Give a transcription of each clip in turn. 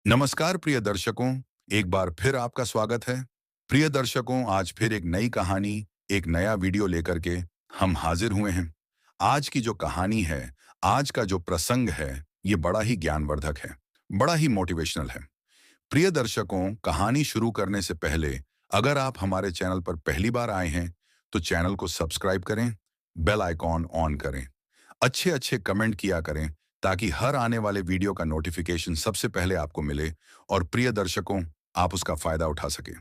नमस्कार प्रिय दर्शकों, एक बार फिर आपका स्वागत है। प्रिय दर्शकों, आज फिर एक नई कहानी, एक नया वीडियो लेकर के हम हाजिर हुए हैं। आज की जो कहानी है, आज का जो प्रसंग है, ये बड़ा ही ज्ञानवर्धक है, बड़ा ही मोटिवेशनल है। प्रिय दर्शकों, कहानी शुरू करने से पहले अगर आप हमारे चैनल पर पहली बार आए हैं, तो चैनल को सब्सक्राइब करें, बेल आइकॉन ऑन करें, अच्छे अच्छे कमेंट किया करें ताकि हर आने वाले वीडियो का नोटिफिकेशन सबसे पहले आपको मिले और प्रिय दर्शकों आप उसका फायदा उठा सके।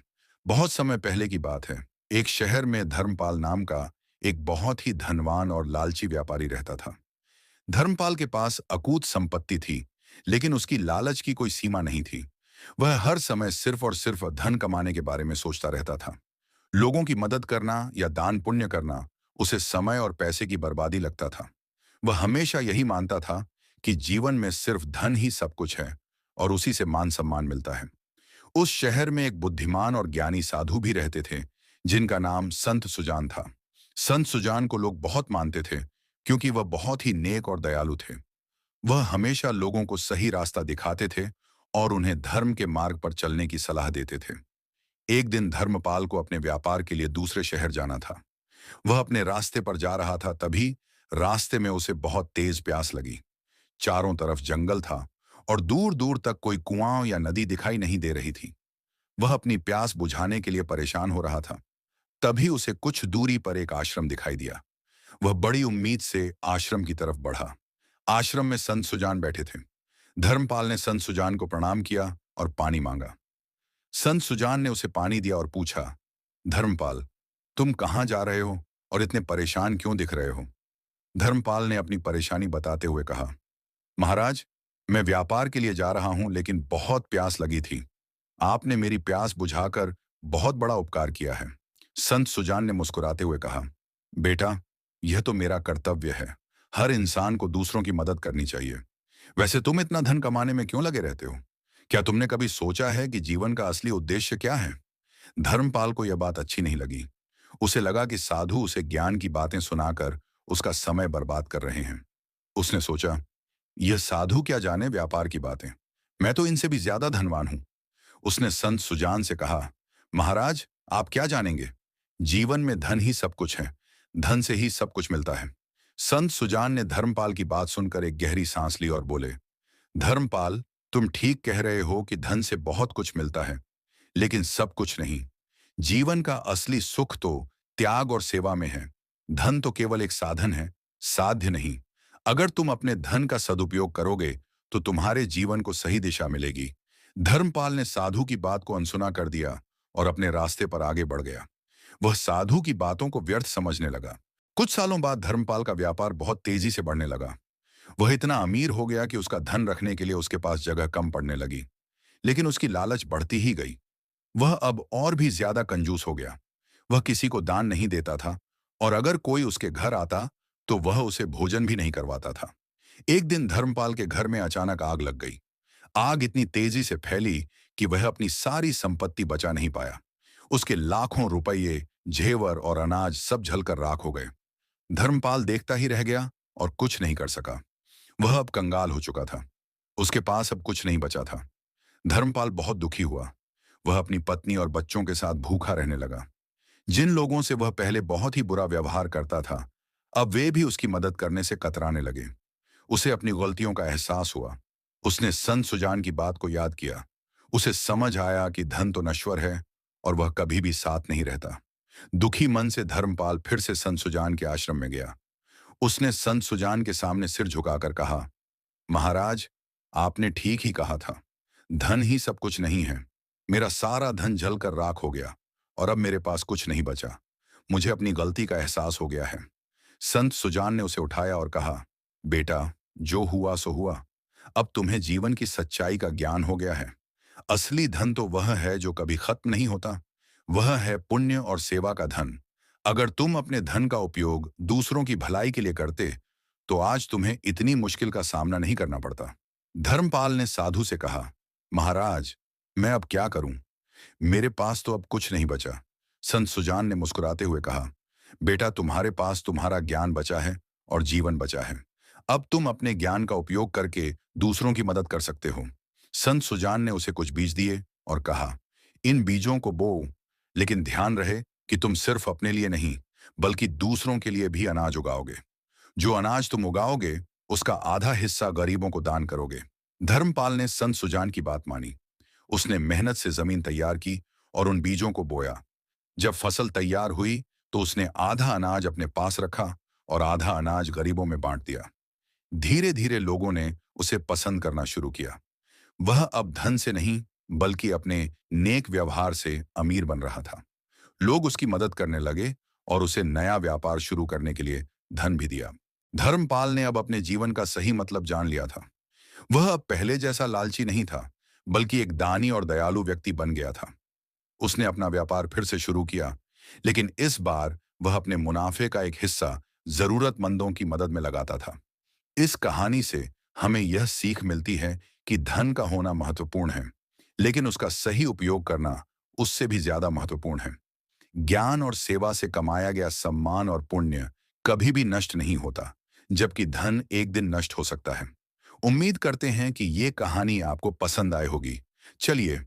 बहुत समय पहले की बात है, एक शहर में धर्मपाल नाम का एक बहुत ही धनवान और लालची व्यापारी रहता था। धर्मपाल के पास अकूत संपत्ति थी, लेकिन उसकी लालच की कोई सीमा नहीं थी। वह हर समय सिर्फ और सिर्फ धन कमाने के बारे में सोचता रहता था। लोगों की मदद करना या दान पुण्य करना उसे समय और पैसे की बर्बादी लगता था। वह हमेशा यही मानता था कि जीवन में सिर्फ धन ही सब कुछ है और उसी से मान सम्मान मिलता है। उस शहर में एक बुद्धिमान और ज्ञानी साधु भी रहते थे, जिनका नाम संत सुजान था। संत सुजान को लोग बहुत मानते थे, क्योंकि वह बहुत ही नेक और दयालु थे। वह हमेशा लोगों को सही रास्ता दिखाते थे और उन्हें धर्म के मार्ग पर चलने की सलाह देते थे। एक दिन धर्मपाल को अपने व्यापार के लिए दूसरे शहर जाना था। वह अपने रास्ते पर जा रहा था, तभी रास्ते में उसे बहुत तेज प्यास लगी। चारों तरफ जंगल था और दूर दूर तक कोई कुआं या नदी दिखाई नहीं दे रही थी। वह अपनी प्यास बुझाने के लिए परेशान हो रहा था। तभी उसे कुछ दूरी पर एक आश्रम दिखाई दिया। वह बड़ी उम्मीद से आश्रम की तरफ बढ़ा। आश्रम में संत सुजान बैठे थे। धर्मपाल ने संत सुजान को प्रणाम किया और पानी मांगा। संत सुजान ने उसे पानी दिया और पूछा, धर्मपाल, तुम कहाँ जा रहे हो और इतने परेशान क्यों दिख रहे हो? धर्मपाल ने अपनी परेशानी बताते हुए कहा, महाराज, मैं व्यापार के लिए जा रहा हूं, लेकिन बहुत प्यास लगी थी। आपने मेरी प्यास बुझाकर बहुत बड़ा उपकार किया है। संत सुजान ने मुस्कुराते हुए कहा, बेटा, यह तो मेरा कर्तव्य है। हर इंसान को दूसरों की मदद करनी चाहिए। वैसे तुम इतना धन कमाने में क्यों लगे रहते हो? क्या तुमने कभी सोचा है कि जीवन का असली उद्देश्य क्या है? धर्मपाल को यह बात अच्छी नहीं लगी। उसे लगा कि साधु उसे ज्ञान की बातें सुनाकर उसका समय बर्बाद कर रहे हैं। उसने सोचा, यह साधु क्या जाने व्यापार की बातें, मैं तो इनसे भी ज्यादा धनवान हूं। उसने संत सुजान से कहा, महाराज, आप क्या जानेंगे? जीवन में धन ही सब कुछ है। धन से ही सब कुछ मिलता है। संत सुजान ने धर्मपाल की बात सुनकर एक गहरी सांस ली और बोले, धर्मपाल, तुम ठीक कह रहे हो कि धन से बहुत कुछ मिलता है, लेकिन सब कुछ नहीं। जीवन का असली सुख तो त्याग और सेवा में है। धन तो केवल एक साधन है, साध्य नहीं। अगर तुम अपने धन का सदुपयोग करोगे तो तुम्हारे जीवन को सही दिशा मिलेगी। धर्मपाल ने साधु की बात को अनसुना कर दिया और अपने रास्ते पर आगे बढ़ गया। वह साधु की बातों को व्यर्थ समझने लगा। कुछ सालों बाद धर्मपाल का व्यापार बहुत तेजी से बढ़ने लगा। वह इतना अमीर हो गया कि उसका धन रखने के लिए उसके पास जगह कम पड़ने लगी। लेकिन उसकी लालच बढ़ती ही गई। वह अब और भी ज्यादा कंजूस हो गया। वह किसी को दान नहीं देता था और अगर कोई उसके घर आता तो वह उसे भोजन भी नहीं करवाता था। एक दिन धर्मपाल के घर में अचानक आग लग गई। आग इतनी तेजी से फैली कि वह अपनी सारी संपत्ति बचा नहीं पाया। उसके लाखों रुपये, जेवर और अनाज सब जलकर राख हो गए। धर्मपाल देखता ही रह गया और कुछ नहीं कर सका। वह अब कंगाल हो चुका था। उसके पास अब कुछ नहीं बचा था। धर्मपाल बहुत दुखी हुआ। वह अपनी पत्नी और बच्चों के साथ भूखा रहने लगा। जिन लोगों से वह पहले बहुत ही बुरा व्यवहार करता था, अब वे भी उसकी मदद करने से कतराने लगे। उसे अपनी गलतियों का एहसास हुआ। उसने संत सुजान की बात को याद किया। उसे समझ आया कि धन तो नश्वर है और वह कभी भी साथ नहीं रहता। दुखी मन से धर्मपाल फिर से संत सुजान के आश्रम में गया। उसने संत सुजान के सामने सिर झुकाकर कहा, महाराज, आपने ठीक ही कहा था। धन ही सब कुछ नहीं है। मेरा सारा धन जलकर राख हो गया और अब मेरे पास कुछ नहीं बचा। मुझे अपनी गलती का एहसास हो गया है। संत सुजान ने उसे उठाया और कहा, बेटा, जो हुआ सो हुआ। अब तुम्हें जीवन की सच्चाई का ज्ञान हो गया है। असली धन तो वह है जो कभी खत्म नहीं होता। वह है पुण्य और सेवा का धन। अगर तुम अपने धन का उपयोग दूसरों की भलाई के लिए करते तो आज तुम्हें इतनी मुश्किल का सामना नहीं करना पड़ता। धर्मपाल ने साधु से कहा, महाराज, मैं अब क्या करूं? मेरे पास तो अब कुछ नहीं बचा। संत सुजान ने मुस्कुराते हुए कहा, बेटा, तुम्हारे पास तुम्हारा ज्ञान बचा है और जीवन बचा है। अब तुम अपने ज्ञान का उपयोग करके दूसरों की मदद कर सकते हो। संत सुजान ने उसे कुछ बीज दिए और कहा, इन बीजों को बो, लेकिन ध्यान रहे कि तुम सिर्फ अपने लिए नहीं, बल्कि दूसरों के लिए भी अनाज उगाओगे। जो अनाज तुम उगाओगे, उसका आधा हिस्सा गरीबों को दान करोगे। धर्मपाल ने संत सुजान की बात मानी। उसने मेहनत से जमीन तैयार की और उन बीजों को बोया। जब फसल तैयार हुई, तो उसने आधा अनाज अपने पास रखा और आधा अनाज गरीबों में बांट दिया। धीरे धीरे लोगों ने उसे पसंद करना शुरू किया। वह अब धन से नहीं, बल्कि अपने नेक व्यवहार से अमीर बन रहा था। लोग उसकी मदद करने लगे और उसे नया व्यापार शुरू करने के लिए धन भी दिया। धर्मपाल ने अब अपने जीवन का सही मतलब जान लिया था। वह अब पहले जैसा लालची नहीं था, बल्कि एक दानी और दयालु व्यक्ति बन गया था। उसने अपना व्यापार फिर से शुरू किया, लेकिन इस बार वह अपने मुनाफे का एक हिस्सा जरूरतमंदों की मदद में लगाता था। इस कहानी से हमें यह सीख मिलती है कि धन का होना महत्वपूर्ण है, लेकिन उसका सही उपयोग करना उससे भी ज्यादा महत्वपूर्ण है। ज्ञान और सेवा से कमाया गया सम्मान और पुण्य कभी भी नष्ट नहीं होता, जबकि धन एक दिन नष्ट हो सकता है। उम्मीद करते हैं कि ये कहानी आपको पसंद आए होगी। चलिए,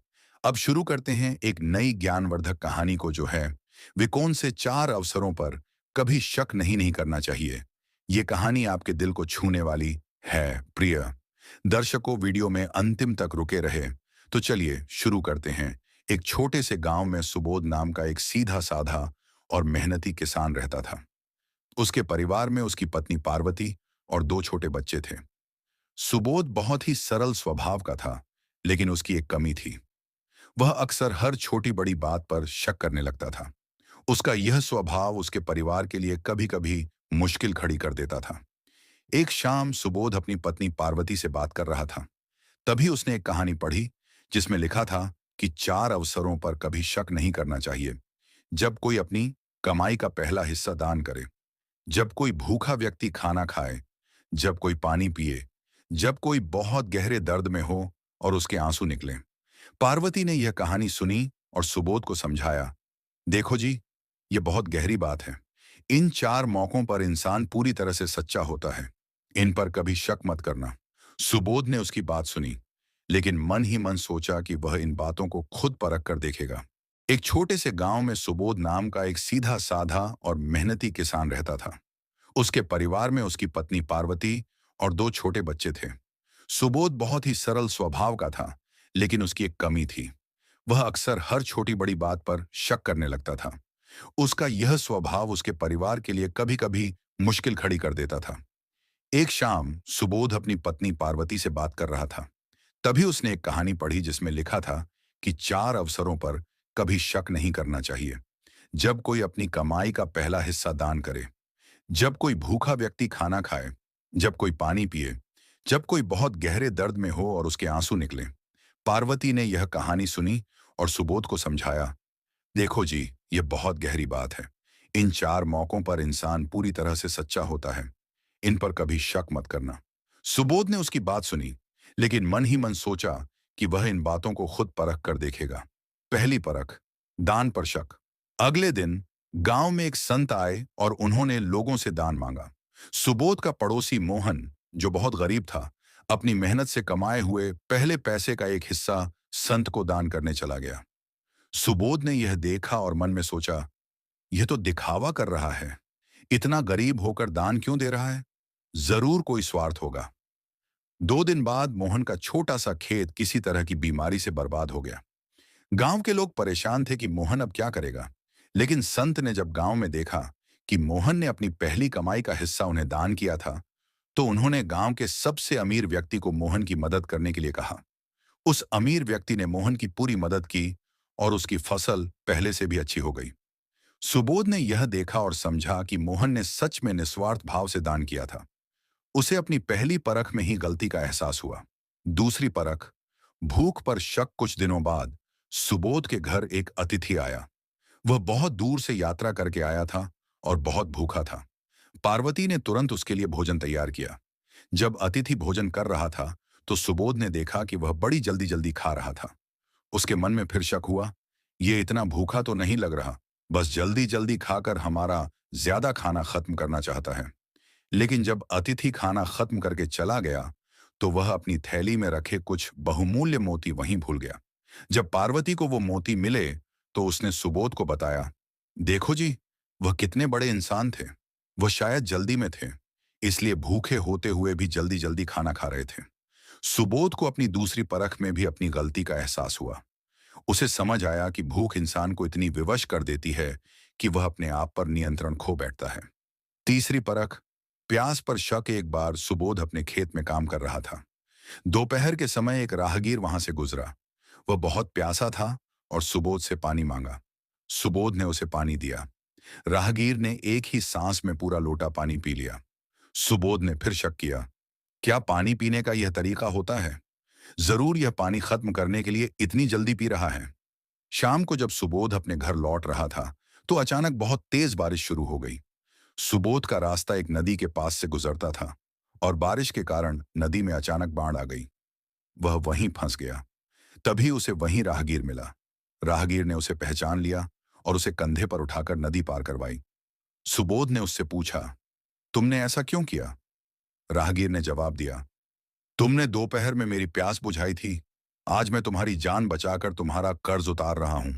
अब शुरू करते हैं एक नई ज्ञानवर्धक कहानी को, जो है वे कौन से 4 अवसरों पर कभी शक नहीं करना चाहिए। ये कहानी आपके दिल को छूने वाली है। प्रिय दर्शकों, वीडियो में अंतिम तक रुके रहे तो चलिए शुरू करते हैं। एक छोटे से गांव में सुबोध नाम का एक सीधा साधा और मेहनती किसान रहता था। उसके परिवार में उसकी पत्नी पार्वती और 2 छोटे बच्चे थे। सुबोध बहुत ही सरल स्वभाव का था, लेकिन उसकी एक कमी थी। वह अक्सर हर छोटी बड़ी बात पर शक करने लगता था। उसका यह स्वभाव उसके परिवार के लिए कभी-कभी मुश्किल खड़ी कर देता था। एक शाम सुबोध अपनी पत्नी पार्वती से बात कर रहा था। तभी उसने एक कहानी पढ़ी, जिसमें लिखा था कि 4 अवसरों पर कभी शक नहीं करना चाहिए। जब कोई अपनी कमाई का पहला हिस्सा दान करे, जब कोई भूखा व्यक्ति खाना खाए, जब कोई पानी पिए, जब कोई बहुत गहरे दर्द में हो और उसके आंसू निकले। पार्वती ने यह कहानी सुनी और सुबोध को समझाया, देखो जी, ये बहुत गहरी बात है। इन 4 मौकों पर इंसान पूरी तरह से सच्चा होता है। इन पर कभी शक मत करना। सुबोध ने उसकी बात सुनी, लेकिन मन ही मन सोचा कि वह इन बातों को खुद परख कर देखेगा। एक छोटे से गांव में सुबोध नाम का एक सीधा साधा और मेहनती किसान रहता था। उसके परिवार में उसकी पत्नी पार्वती और 2 छोटे बच्चे थे। सुबोध बहुत ही सरल स्वभाव का था, लेकिन उसकी एक कमी थी। वह अक्सर हर छोटी बड़ी बात पर शक करने लगता था। उसका यह स्वभाव उसके परिवार के लिए कभी-कभी मुश्किल खड़ी कर देता था। एक शाम सुबोध अपनी पत्नी पार्वती से बात कर रहा था। तभी उसने एक कहानी पढ़ी, जिसमें लिखा था कि 4 अवसरों पर कभी शक नहीं करना चाहिए। जब कोई अपनी कमाई का पहला हिस्सा दान करे, जब कोई भूखा व्यक्ति खाना खाए, जब कोई पानी पिए, जब कोई बहुत गहरे दर्द में हो और उसके आंसू निकले। पार्वती ने यह कहानी सुनी और सुबोध को समझाया, देखो जी, ये बहुत गहरी बात है। इन 4 मौकों पर इंसान पूरी तरह से सच्चा होता है। इन पर कभी शक मत करना। सुबोध ने उसकी बात सुनी, लेकिन मन ही मन सोचा कि वह इन बातों को खुद परख कर देखेगा। पहली परख, दान पर शक। अगले दिन गांव में एक संत आए और उन्होंने लोगों से दान मांगा। सुबोध का पड़ोसी मोहन, जो बहुत गरीब था, अपनी मेहनत से कमाए हुए पहले पैसे का एक हिस्सा संत को दान करने चला गया। सुबोध ने यह देखा और मन में सोचा, यह तो दिखावा कर रहा है। इतना गरीब होकर दान क्यों दे रहा है? जरूर कोई स्वार्थ होगा। 2 दिन बाद मोहन का छोटा सा खेत किसी तरह की बीमारी से बर्बाद हो गया। गांव के लोग परेशान थे कि मोहन अब क्या करेगा। लेकिन संत ने जब गांव में देखा कि मोहन ने अपनी पहली कमाई का हिस्सा उन्हें दान किया था, तो उन्होंने गांव के सबसे अमीर व्यक्ति को मोहन की मदद करने के लिए कहा। उस अमीर व्यक्ति ने मोहन की पूरी मदद की और उसकी फसल पहले से भी अच्छी हो गई। सुबोध ने यह देखा और समझा कि मोहन ने सच में निस्वार्थ भाव से दान किया था। उसे अपनी पहली परख में ही गलती का एहसास हुआ। दूसरी परख, भूख पर शक। कुछ दिनों बाद सुबोध के घर एक अतिथि आया। वह बहुत दूर से यात्रा करके आया था और बहुत भूखा था। पार्वती ने तुरंत उसके लिए भोजन तैयार किया। जब अतिथि भोजन कर रहा था, तो सुबोध ने देखा कि वह बड़ी जल्दी जल्दी खा रहा था। उसके मन में फिर शक हुआ, ये इतना भूखा तो नहीं लग रहा, बस जल्दी जल्दी खाकर हमारा ज्यादा खाना खत्म करना चाहता है। लेकिन जब अतिथि खाना खत्म करके चला गया, तो वह अपनी थैली में रखे कुछ बहुमूल्य मोती वहीं भूल गया। जब पार्वती को वो मोती मिले तो उसने सुबोध को बताया, देखो जी, वह कितने बड़े इंसान थे। वह शायद जल्दी में थे, इसलिए भूखे होते हुए भी जल्दी जल्दी खाना खा रहे थे। सुबोध को अपनी दूसरी परख में भी अपनी गलती का एहसास हुआ। उसे समझ आया कि भूख इंसान को इतनी विवश कर देती है कि वह अपने आप पर नियंत्रण खो बैठता है। तीसरी परख, प्यास पर शक। एक बार सुबोध अपने खेत में काम कर रहा था। दोपहर के समय एक राहगीर वहां से गुजरा। वह बहुत प्यासा था और सुबोध से पानी मांगा। सुबोध ने उसे पानी दिया। राहगीर ने एक ही सांस में पूरा लोटा पानी पी लिया। सुबोध ने फिर शक किया, क्या पानी पीने का यह तरीका होता है? जरूर यह पानी खत्म करने के लिए इतनी जल्दी पी रहा है। शाम को जब सुबोध अपने घर लौट रहा था तो अचानक बहुत तेज बारिश शुरू हो गई। सुबोध का रास्ता एक नदी के पास से गुजरता था और बारिश के कारण नदी में अचानक बाढ़ आ गई। वह वहीं फंस गया। तभी उसे वहीं राहगीर मिला। राहगीर ने उसे पहचान लिया और उसे कंधे पर उठाकर नदी पार करवाई। सुबोध ने उससे पूछा, तुमने ऐसा क्यों किया? राहगीर ने जवाब दिया, तुमने दोपहर में मेरी प्यास बुझाई थी। आज मैं तुम्हारी जान बचाकर तुम्हारा कर्ज उतार रहा हूं।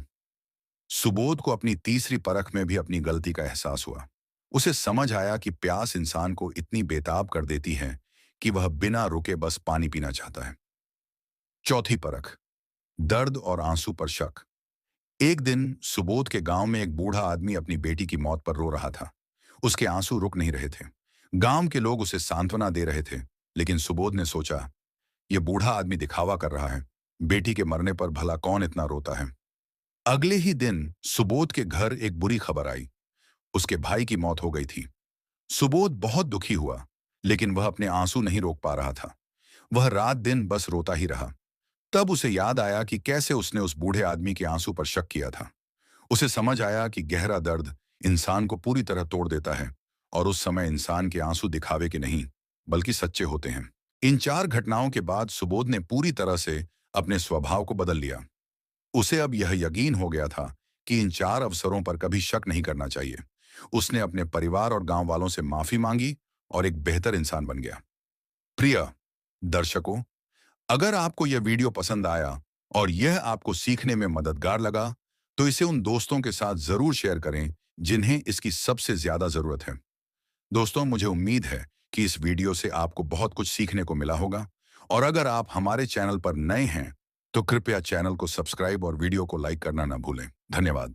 सुबोध को अपनी तीसरी परख में भी अपनी गलती का एहसास हुआ। उसे समझ आया कि प्यास इंसान को इतनी बेताब कर देती है कि वह बिना रुके बस पानी पीना चाहता है। चौथी परख, दर्द और आंसू पर शक। एक दिन सुबोध के गांव में एक बूढ़ा आदमी अपनी बेटी की मौत पर रो रहा था। उसके आंसू रुक नहीं रहे थे। गांव के लोग उसे सांत्वना दे रहे थे, लेकिन सुबोध ने सोचा, यह बूढ़ा आदमी दिखावा कर रहा है। बेटी के मरने पर भला कौन इतना रोता है। अगले ही दिन सुबोध के घर एक बुरी खबर आई। उसके भाई की मौत हो गई थी। सुबोध बहुत दुखी हुआ, लेकिन वह अपने आंसू नहीं रोक पा रहा था। वह रात दिन बस रोता ही रहा। तब उसे याद आया कि कैसे उसने उस बूढ़े आदमी के आंसू पर शक किया था। उसे समझ आया कि गहरा दर्द इंसान को पूरी तरह तोड़ देता है और उस समय इंसान के आंसू दिखावे के नहीं, बल्कि सच्चे होते हैं। इन चार घटनाओं के बाद सुबोध ने पूरी तरह से अपने स्वभाव को बदल लिया। उसे अब यह यकीन हो गया था कि इन चार अवसरों पर कभी शक नहीं करना चाहिए। उसने अपने परिवार और गांव वालों से माफी मांगी और एक बेहतर इंसान बन गया। प्रिय दर्शकों, अगर आपको यह वीडियो पसंद आया और यह आपको सीखने में मददगार लगा, तो इसे उन दोस्तों के साथ जरूर शेयर करें जिन्हें इसकी सबसे ज्यादा जरूरत है। दोस्तों, मुझे उम्मीद है कि इस वीडियो से आपको बहुत कुछ सीखने को मिला होगा, और अगर आप हमारे चैनल पर नए हैं तो कृपया चैनल को सब्सक्राइब और वीडियो को लाइक करना ना भूलें। धन्यवाद।